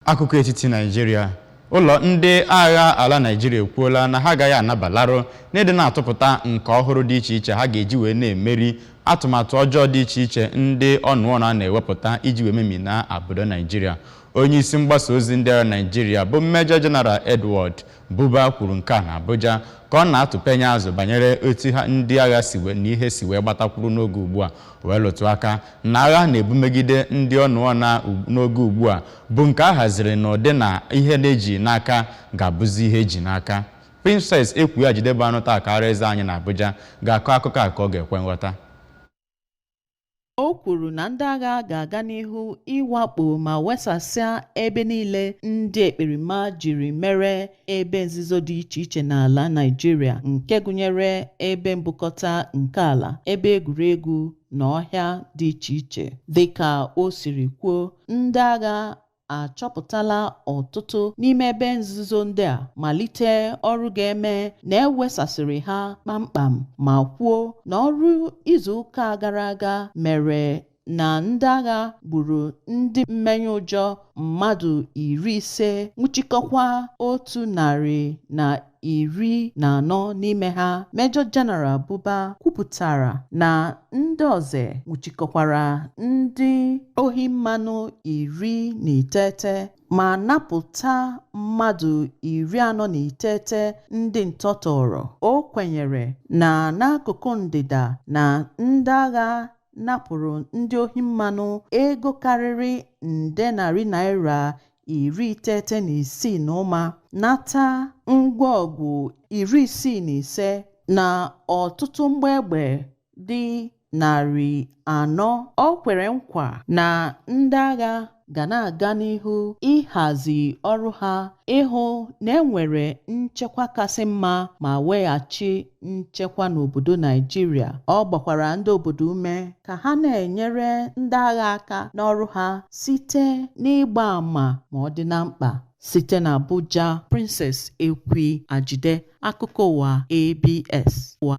Akụkọ etiti Naijiria. Ụlọ ndị agha ala Naijiria ekwuola na ha agaghị anabalarụ n'ịdị na-atụpụta nke ọhụrụ dị iche iche ha ga-eji wee na-emeri atụmatụ ọjọọ dị iche iche ndị ọnụọrụ na-ewepụta iji wee memina obodo Naijiria. Onye isi mgbasa ozi ndị agha Naijiria bụ Major General Edward Buba kwuru nke a na Abuja ka ọ na-atụpenye azụ banyere otu ndị agha n'ihe si wee gbatakwuru n'oge ugbu a wee lụtụ aka na agha na-ebu megide ndị ọnụọrụ n'oge ugbu a bụ nke a haziri n'ụdị na ihe na-eji n'aka ga-abụzi ihe eji n'aka. Princess Ekwuola anụ taa ka eze anyị na Abuja ga-akọ akụkọ a ka ọ ga-ekwe nghọta. O kwuru na ndị agha ga-aga n'ihu ịwakpo ma wesasịa ebe niile ndị ekperima jiri mere ebe nzuzo dị iche iche n'ala Naijiria, nke gụnyere ebe mbukọta nke ala, ebe egwuregwu na ọhịa dị iche iche. Dịka o siri kwuo, ndị agha achọpụtala ọtụtụ n'ime ebe nzuzo ndị a, malite ọrụ ga-eme na ewesasịrị ha kpamkpam, ma kwuo na ọrụ izuụka gara aga mere na ndị agha gburu ndị mmenye ụjọ mmadụ 50, nwụchikọkwa 114 n'ime ha. Major General Buba kwupụtara na ndị ọzọ nwụchikọkwara ndị ohi mmanụ 19 ma napụta mmadụ 49 ndị ntọtọrọ. O kwenyere na n'akụkụ ndịda na ndị agha napụrụ ndị ohi mmanụ ego karịrị nde narị naira 96, nata ngwa ọgụ 65 na ọtụtụ mgbọ egbe dị 400. O kwere nkwa na ndị agha ga na-aga n'ihu ịhazi ọrụ ha ịhụ na enwere nchekwa kasị mma ma weghachi nchekwa n'obodo Naijiria. Ọ gbakwara ndị obodo ume ka ha na-enyere ndị agha aka n'ọrụ ha site n'ịgba àmà ma ọ dị na mkpa. Site na Abuja, Princess Ekwuola, akụkọ ụwa ABS.